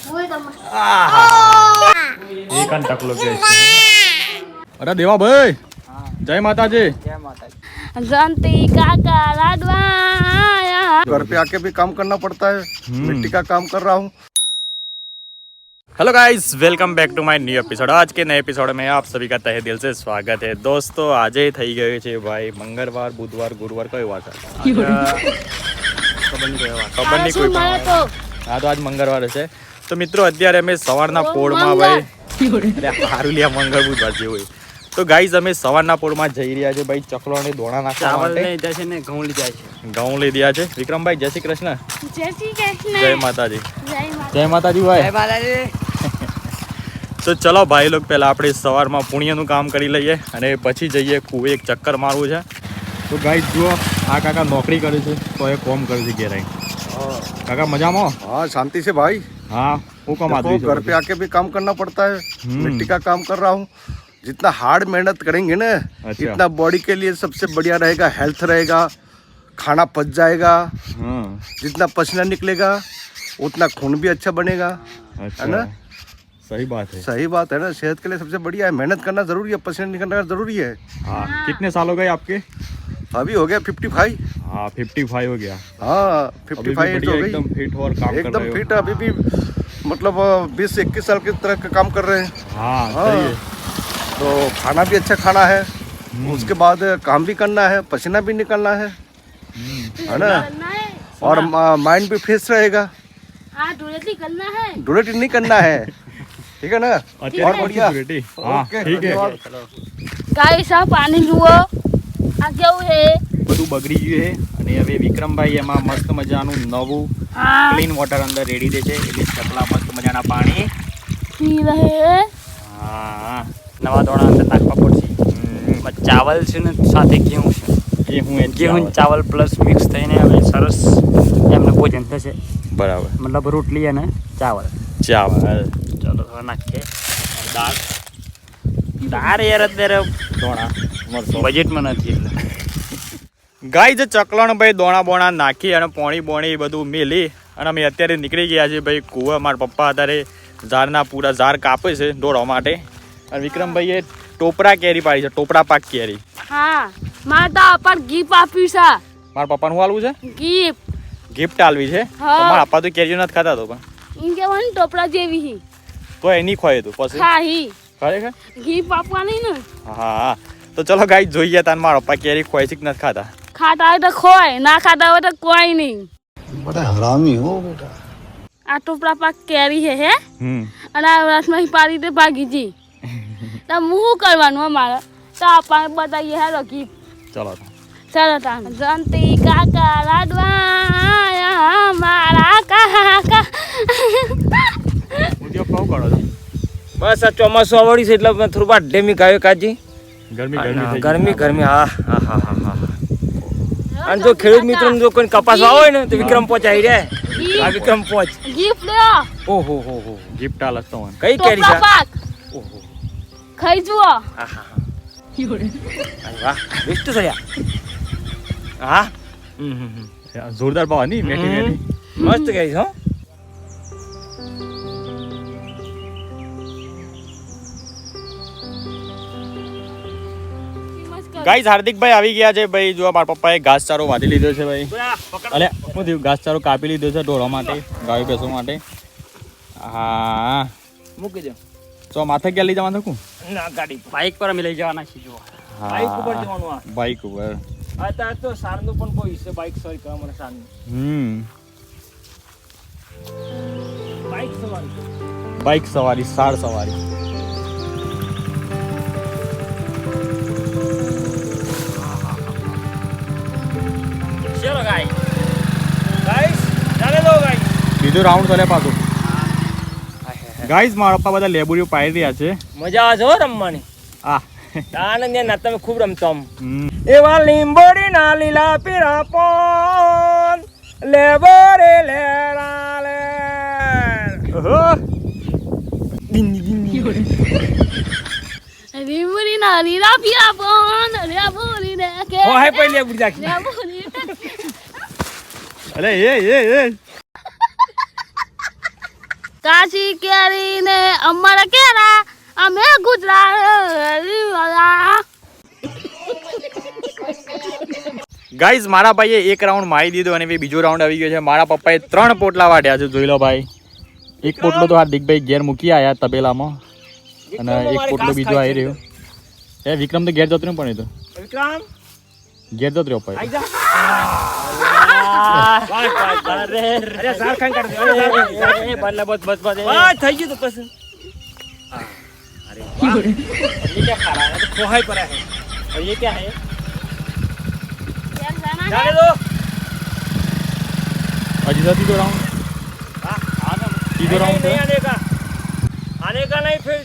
એક ટકલો કે અરે દેવા ભાઈ જય માતાજી जानती काका लाडवा घर पे आके भी काम करना पड़ता है मिट्टी का काम कर रहा हूँ। Hello guys welcome back to my new episode. आज के नए एपिसोड में आप सभी का तहे दिल से स्वागत है। दोस्तों आज થઈ ગયો છે ભાઈ મંગળવાર બુધવાર ગુરુવાર કયો વાર છે ખબર નહીં કોઈ હા તો આજ મંગળવાર છે। તો મિત્રો અત્યારે અમે સવારના પોળમાં ભાઈ હારું લ્યા મંગળ બુધવાર જેવું હોય તો ગાઈઝ અમે સવારના પોળમાં જઈ રહ્યા છે ભાઈ ચકલો અને દોણા નાખવા માટે છે ને ઘઉં લીધા છે ઘઉં લઈ રહ્યા છે। વિક્રમભાઈ જય શ્રી કૃષ્ણ જય માતાજી જય માતાજી ભાઈ જય માતાજી। તો ચલો ભાઈ લોગ પહેલા આપણે સવારમાં પુણ્યનું કામ કરી લઈએ અને પછી જઈએ કુએ એક ચક્કર મારવું છે। તો ગાઈઝ જુઓ આ કાકા નોકરી કરે છે તો એ કોમ કરે છે ઘેરાઈ કાકા મજામાં हाँ शांति से भाई। हाँ वो कम आदमी घर पे आके भी काम करना पड़ता है मिट्टी का काम कर रहा हूँ। जितना हार्ड मेहनत करेंगे ना इतना बॉडी के लिए सबसे बढ़िया रहेगा, हेल्थ रहेगा, खाना पच जाएगा। जितना पसीना निकलेगा उतना खून भी अच्छा बनेगा है ना। सही बात है सही बात है ना। सेहत के लिए सबसे बढ़िया है, मेहनत करना जरूरी है, पसीना निकलना जरूरी है। हाँ कितने साल हो गए आपके अभी हो गया 55। हाँ 55 हो गया। हाँ 55 एज हो गई एकदम फिट और काम कर एकदम रहे हो। फिट। अभी भी मतलब 20 से 21 साल की तरह का काम कर रहे हैं। हाँ सही है। तो खाना भी अच्छा खाना है, उसके बाद काम भी करना है, पसीना भी निकलना है ना। और माइंड भी फ्रेश रहेगा। डुलेट नहीं करना है ठीक है ना। और बढ़िया ठीक है गाइस આ પાણી જુઓ આ કેવું છે બધું બગડી ગયું છે અને હવે વિક્રમભાઈ એમાં મસ્ત મજાનું નવું ક્લીન વોટર અંદર રેડી દે છે એટલે ચકલા મસ્ત મજાના પાણી પી રહે। હા નવા દોણા અંદર નાખવા પડશે। ચાવલ છે ને સાથે ઘઉં છે ઘઉં ચાવલ પ્લસ મિક્સ થઈને હવે સરસ એમને ભોજન થશે। બરાબર મતલબ રોટલી અને ચાવલ ચાવલ ચાલો હવે નાખીએ દાળ દાળ યાર અત્યારે દોણા બજેટમાં નથી એટલે ગાય જે ચકલણ ભાઈ દોણા બોણા નાખી અને પોણી બોણી બધું મેલી અને અમે અત્યારે નીકળી ગયા છીએ ભાઈ કુવા। મારા પપ્પા અત્યારે ઝાડના પૂરા ઝાડ કાપે છે દોડવા માટે અને વિક્રમભાઈએ ટોપરા કેરી પાડી છે, ટોપરા પાક કેરી। હા માતા પર ગિફ્ટ આપી છે। મારા પપ્પાનું હાલવું છે ગિફ્ટ આલવી છે મારા પપ્પા તો કેરીઓ નથી ખાતા તો પણ ઈન કેવાની ટોપરા જેવી હી તો એની ખોય તું પછી ખાહી ખરેખર ગિફ્ટ આપવાની ને। હા તો ચલો ગાઈ જોઈએ તાન મારા પપ્પા કેરી ખોય છે કે નથી ખાતા। ખાતા હોય તો ખોય ના ખાતા હોય તો કોઈ નહીં। बड़ा हरामी हो बेटा। આ ટોપરા પાક કેરી હે અને આ રસમાં પાડી દે ભાગી જી તો હું કરવાનું અમારે તો આપણે બતાવીએ હેલો ગિફ્ટ ચલો ચાલો તાન જંતી કાકા લાડવા મારા કાકા ઉદ્યોગ બહુ કરો છો બસ આ ચોમાસું આવડ્યું છે એટલે થોડું બા ડેમી ગાયો કાજી ગરમી ગરમી ગરમી ગરમી હા હા હા હા હા। અને જો ખેડૂત મિત્રોને જો કોઈ કપાસ વાવો હોય ને તો વિક્રમ પોચ આવી જાય। આ વિક્રમ પોચ ગિફ્ટ લ્યો ઓહો હો હો ગિફ્ટ આલ તો કઈ કેરી ટોપરા છે પાક ઓહો ખાઈ જુઓ। હા હા વાહ બેસ્ટ છે યાર હા જોરદાર ભાવ ની મેઠી મેઠી મસ્ત કેરી હો। ગાઈસ હાર્દિકભાઈ આવી ગયા છે ભાઈ જો મારા પપ્પાએ ઘાસચારો વાટી લીધો છે ભાઈ અલે શું થયું ઘાસચારો કાપી લીધો છે ઢોળવા માટે ગાયો ભેંસો માટે। હા મૂકી દો તો માથે ક્યાં લઈ જવાનું છું ના ગાડી બાઇક પર અમે લઈ જવાના છીએ જો બાઇક ઉપર જવાનું આ બાઈક ઉપર અત્યારે તો સારનું પણ કોઈ છે બાઇક સવારી કરવા મને સારનું બાઈક સવારી સાર સવારી ચલો ગાઈસ ચાલે દો ગાઈસ બીજો રાઉન્ડ ચાલે પાછું। ગાઈસ મારા પપ્પા બધા લેબુરીઓ પાડી રહ્યા છે મજા આવે છે હો રમવાની। આ આનંદ ના તમે ખૂબ રમતો આમ એવા લીંબોડી ના લીલા પીરા પોન લેબોરે લેરા લે રીમરી ના રીરા પીરા પોન લેબોરી ને કે હો હે પહેલી લેબુરી રાખી લેબોરી અરે એ કાચી કેરી ને અમારા કેરા અમે ગુજરાત. ગાઈઝ મારા ભાઈએ એક રાઉન્ડ મારી દીધો અને બીજો રાઉન્ડ આવી ગયો છે. મારા પપ્પાએ 3 પોટલા વાટ્યા છે, જોઈ લો ભાઈ. એક પોટલો તો હાર્દિકભાઈ ઘેર મૂકી આયા તપેલામાં અને એક પોટલો બીજો આવી રહ્યો. એ વિક્રમ તો ઘેર જતો રહ્યો, પણ એ તો વિક્રમ ઘેર જતો રહ્યો ભાઈ. अरे सार खान कर दे बल्ला बस बस बस થઈ ગયું તો પછી अरे वाह ये क्या खा रहा है तो खोहाई पड़ा है और ये क्या है जाने दो હજી તો ત્રીજો રાઉન્ડ ત્રીજો રાઉન્ડ नहीं आने का नहीं फिर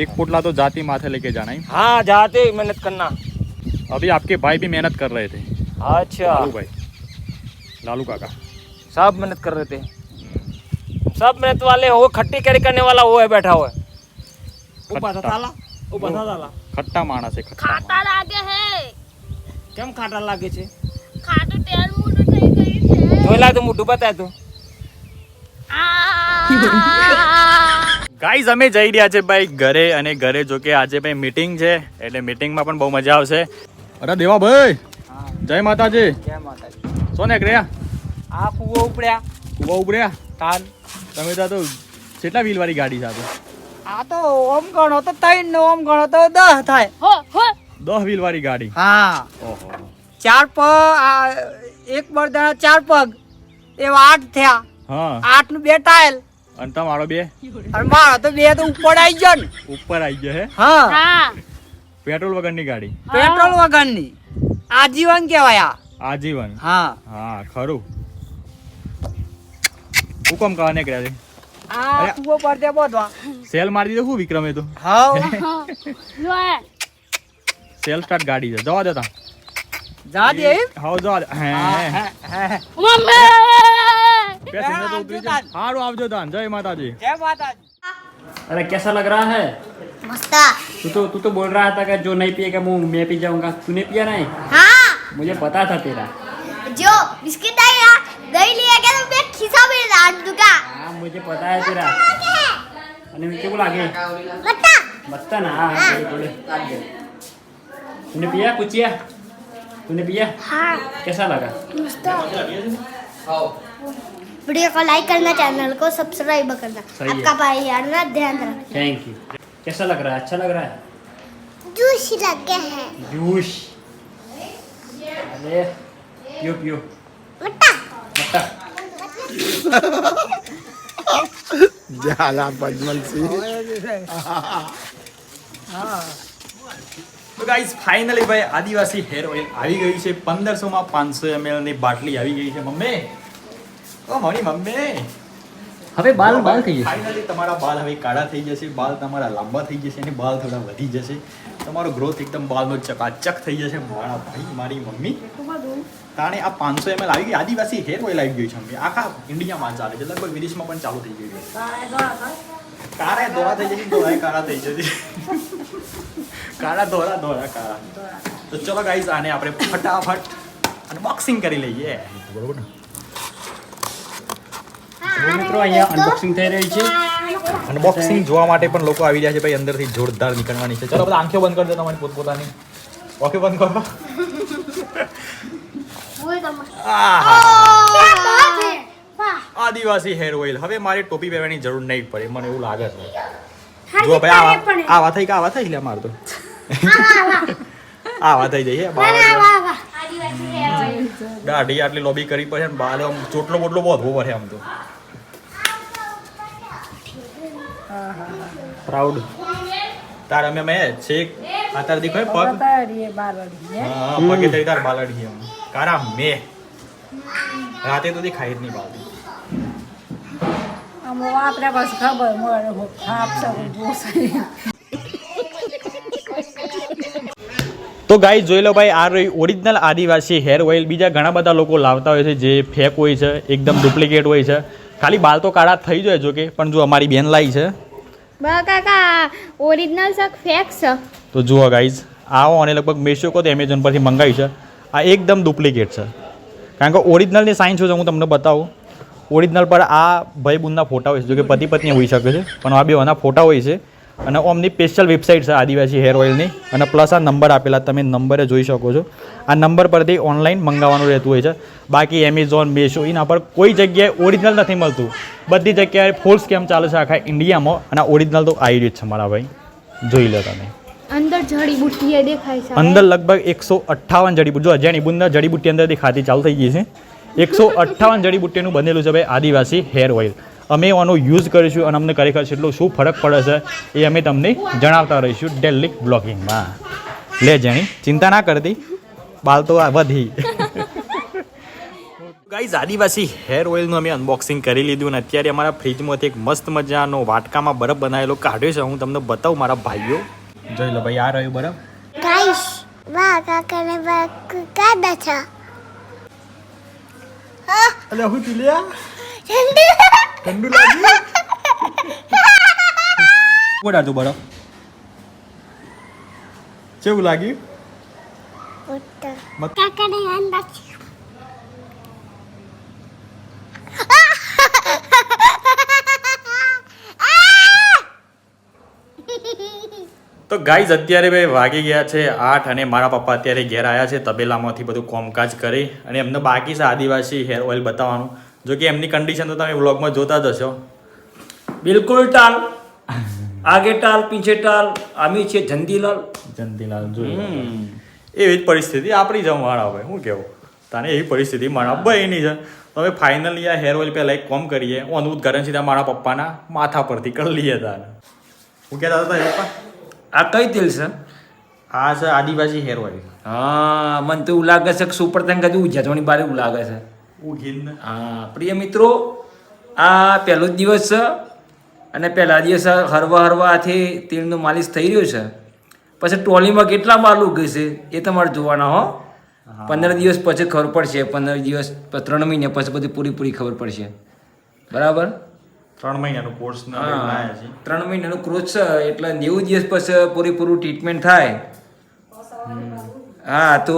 एक पोटला तो जाती माथे लेके जाना है. हाँ जाते मेहनत करना अभी आपके भाई भी मेहनत कर रहे थे. अच्छा लालू भाई, लालू काका सब मेहनत कर रहे थे सब मेहनत वाले हो खट्टी कैरी करने वाला वो है बैठा हुआ है ऊपर था ताला ऊपर था ताला खट्टा माणस है, खट्टा ખાટા લાગે હે. કેમ ખાટા લાગે છે ખાટું તેલ મોટું થઈ ગયું છે. જોઈલા તો મોઢું બતાય તો ગાઈઝ અમે જઈ રહ્યા છે ભાઈ ઘરે, અને ઘરે જો કે આજે ભાઈ મીટિંગ છે એટલે મીટિંગમાં પણ બહુ મજા આવશે. અરે દેવા ભાઈ, જય માતાજી. જય માતાજી. સોને કર્યા આ કુવો ઉપડ્યા કુવા ઉભર્યા તાન તમે તો કેટલા વ્હીલ વાળી ગાડી સાથે? આ તો ઓમ ગણો તો 3 ને ઓમ ગણો તો 10 થાય હો હો 10 વ્હીલ વાળી ગાડી. હા ઓહો, 4 પગ એક બળદાના 4 પગ એવા 8 થયા હા 8 નું 2 ટાયલ અને તમારો બે અને મારો તો 2 તો ઉપર આવી ગયો ને ઉપર આવી ગયો હે. હા હા પેટ્રોલ વગરની ગાડી પેટ્રોલ વગરની આજીવન કહેવાય આ આજીવન. હા હા ખરું. હુકમ કહાને કર્યા છે? આ કુવો પર દે બોધવા સેલ મારી દીધો હું વિક્રમે તો. હાવ જો હે સેલ સ્ટાર્ટ ગાડી છે, જવા દેતા. જા દે હાવ જવા દે. હે મમ્મી પેસેન્જર તો ઉતરી જાય. હારું આવજો તાન. જય માતાજી. જય માતાજી अरे कैसा लग रहा है मस्ता तू तो बोल रहा था कि जो नहीं पिएगा मैं पी जाऊंगा. तूने पिया नहीं? हाँ मुझे पता था तेरा. जो बिस्किट आया दही लिया क्या तो मैं खिसा में डाल दूंगा हाँ मुझे पता है तेरा. અને કેવું લાગે? बता મસ્ત ના. હા બોલે. तूने पिया कुचिया? तूने पिया? हाँ कैसा लगा? मस्ता वीडियो को लाइक करना चैनल को सब्सक्राइब करना सही है. आपका भाई यार ना ध्यान रखना थैंक यू. कैसा लग रहा है? अच्छा लग रहा है? जूस लगे हैं जूस. अरे पियो पियो बता मट्टा. झाला पजमल सिंह. તો ગાઈઝ ફાઇનલી ભાઈ આદિવાસી હેર ઓઇલ આવી ગયું છે. 1500 માં 500 ml ની બાટલી આવી ગઈ છે. મમ્મી, ઓ મારી મમ્મી, હવે બાલ થઈ જશે. ફાઇનલી તમારા બાલ હવે કાળા થઈ જશે, બાલ તમારા લાંબા થઈ જશે અને બાલ થોડા વધી જશે. તમારો ગ્રોથ એકદમ બાલનો ચકાચક થઈ જશે. મારા ભાઈ, મારી મમ્મી, તાણે આ 500 ml આવી ગઈ આદિવાસી હેર ઓઇલ આવી ગયું છે. મમ્મી આખા ઇન્ડિયામાં ચાલે છે, લગભગ વિદેશમાં પણ ચાલુ થઈ ગયું છે. કાળા ધોળા થઈ જશે, ધોળા કાળા થઈ જશે. કાળા ધોળા ધોળા કાળા. તો ચલો ગાઈઝ આને આપણે ફટાફટ અનબોક્સિંગ કરી લઈએ. બરોબર ને? તો મિત્રો અહીંયા અનબોક્સિંગ થઈ રહી છે. અનબોક્સિંગ જોવા માટે પણ લોકો આવી રહ્યા છે ભાઈ. અંદરથી જોરદાર નીકળવાની છે. ચલો બધા આંખો બંધ કરી દો તમારી પોતપોતાની. ઓકે બંધ કરો. આદિવાસી હેર ઓઇલ. હવે મારે ટોપી પહેરવાની જરૂર નહીં પડે, મને એવું લાગે છે. જો ભાઈ આવા થઈ આવા થઈ લે માર તો આવા થઈ જઈએ. દાઢી આટલી લોબી કરી પડે ને બાલ આમ ચોટલો બોટલો બોધવો પડે આમ તો. પ્રાઉડ તાર અમે મેં છેક આ તાર દીખો પગ હા પગે તરી તાર બાલડી એમ કારા મે રાતે તો દેખાય જ નહીં બાલડી. આપણે બસ ખબર મળે થાપ તો ગાઈસ જોઈ લો ભાઈ, આ રહી ઓરિજિનલ આદિવાસી હેર ઓઇલ. બીજા ઘણા બધા લોકો લાવતા હોય છે જે ફેક હોય છે, એકદમ ડુપ્લિકેટ હોય છે. ખાલી બાલ તો કાળા થઈ જાય જો કે, પણ જો અમારી બેન લાવી છે બા કાકા ઓરિજિનલ છે ફેક છે. તો જુઓ ગાઈઝ, આવો અને લગભગ મેશો કો તો એમેઝોન પરથી મંગાવી છે. આ એકદમ ડુપ્લિકેટ છે, કારણ કે ઓરિજિનલની સાઇન શું છે હું તમને બતાવું. ઓરિજિનલ પર આ ભાઈ બુનના ફોટા હોય છે, જો કે પતિ પત્ની હોઈ શકે છે, પણ આ બેઓના ફોટા હોય છે. અને ઓમની સ્પેશિયલ વેબસાઇટ છે આદિવાસી હેર ઓઇલની. અને પ્લસ આ નંબર આપેલા તમે નંબરે જોઈ શકો છો. આ નંબર પરથી ઓનલાઈન મંગાવવાનું રહેતું હોય છે. બાકી એમેઝોન, મેશો એના પર કોઈ જગ્યાએ ઓરિજિનલ નથી મળતું. બધી જગ્યાએ ફૂલ સ્કેમ ચાલે છે આખા ઇન્ડિયામાં. અને ઓરિજિનલ તો આવી જ છે મારા ભાઈ, જોઈ લો તમે. અંદર જડીબુટ્ટી દેખાય છે. અંદર લગભગ 158 જડીબુટ્ટી, જો અજાણી બુનના જડીબુટ્ટી અંદરથી ખાતી ચાલુ થઈ ગઈ છે. 158 જડીબુટ્ટીનું બનેલું છે ભાઈ આદિવાસી હેર ઓઇલ. અમે આનો યુઝ કરીશું અને અમને ખરેખર એટલું શું ફરક પડે છે એ અમે તમને જણાવતા રહીશું ડેલી બ્લોગિંગમાં. લે જાણી ચિંતા ના કરતી, બાલ તો આ વધી. ગાઈઝ આદિવાસી હેર ઓઇલનું અમે અનબોક્સિંગ કરી લીધું અને અત્યારે અમારા ફ્રીજમાંથી એક મસ્ત મજાનો વાટકામાં બરફ બનાવેલો કાઢ્યો છે. હું તમને બતાવું મારા ભાઈઓ, જોઈ લો ભાઈ, આ રહ્યું બરફ. ગાઈસ વાહ કાકાને કાદા છે અલે હું તુલિયા ઠંડુ ઠંડુ લાગ્યું. કોડા તું બરફ કેવું લાગ્યું? કાકાને અંદા તો ગાઈઝ અત્યારે ભાઈ વાગી ગયા છે 8 અને મારા પપ્પા અત્યારે ઘેર આવ્યા છે તબેલામાંથી બધું કામકાજ કરી. અને એમને બાકી છે આદિવાસી હેર ઓઇલ બતાવવાનું. જો કે એમની કન્ડિશન તો તમે વ્લોગમાં જોતા જ હશો. बिल्कुल टाल, आगे टाल, पीछे टाल, आमी छे जंदीलाल. જંતીલાલ જોયું એવી જ પરિસ્થિતિ આપણી જ મારા ભાઈ, શું કેવું તાને એવી પરિસ્થિતિ મારા ભાઈની છે. હવે ફાઇનલી આ હેર ઓઇલ પહેલાં એક કામ કરીએ, ઓનું ઉદઘાટન સીધા મારા પપ્પાના માથા પરથી કરી લઈએ તાને. હું કહેતા હતા પપ્પા આ કઈ તેલ છે? આ છે આદિવાસી હેર ઓઇલ. હા, મને તો એવું લાગે છે કે સુપર તંગ કદી ઉજાજવાની બારે એવું લાગે છે. ઉઘીને હા પ્રિય મિત્રો, આ પહેલો જ દિવસ છે અને પહેલા દિવસે હરવા હરવાથી તેલનું માલિશ થઈ રહ્યું છે. પછી ટ્રોલીમાં કેટલા માલ ઉગે છે એ તમારે જોવાના હો. 15 દિવસ પછી ખબર પડશે, 15 દિવસ 3 મહિના પછી બધી પૂરી ખબર પડશે. બરાબર? 3 મહિનાનો કોર્સ હા, 3 મહિનાનો કોર્સ છે એટલે 90 દિવસ પછી પૂરેપૂરું ટ્રીટમેન્ટ થાય. હા, તો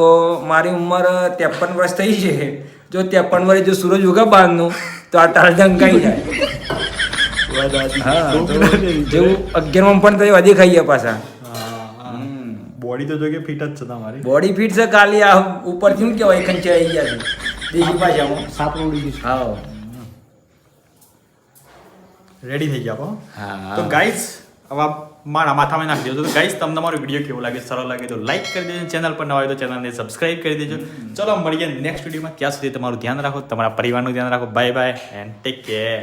મારી ઉંમર 53 વર્ષ થઈ છે. જો 53 વર્ષે જો સૂરજ ઉગા બહારનું તો આ ટાળ ઢંકાઈ જાય. હા, તો જેવું 11માં પણ તો વધી ખાઈએ પાછા. બોડી તો જો કે ફિટ જ છે તમારી. બોડી ફિટ છે, ખાલી આ ઉપરથી શું કહેવાય ખંચાઈ ગયા છે દેશી ભાષામાં. સાપડું ઉડી ગયું. હા, રેડી થઈ ગયા આપો. હા. તો ગાઈઝ હવે મારા માથામાં નાખી દેજો. તો ગાઈઝ તમને મારો વિડીયો કેવો લાગે, સારો લાગે તો લાઈક કરી દેજો, ચેનલ પર ન હોય તો ચેનલને સબસ્ક્રાઇબ કરી દેજો. ચલો મળીએ નેક્સ્ટ વિડીયોમાં. ત્યાં સુધી તમારું ધ્યાન રાખો, તમારા પરિવારનું ધ્યાન રાખો. Bye bye and take care.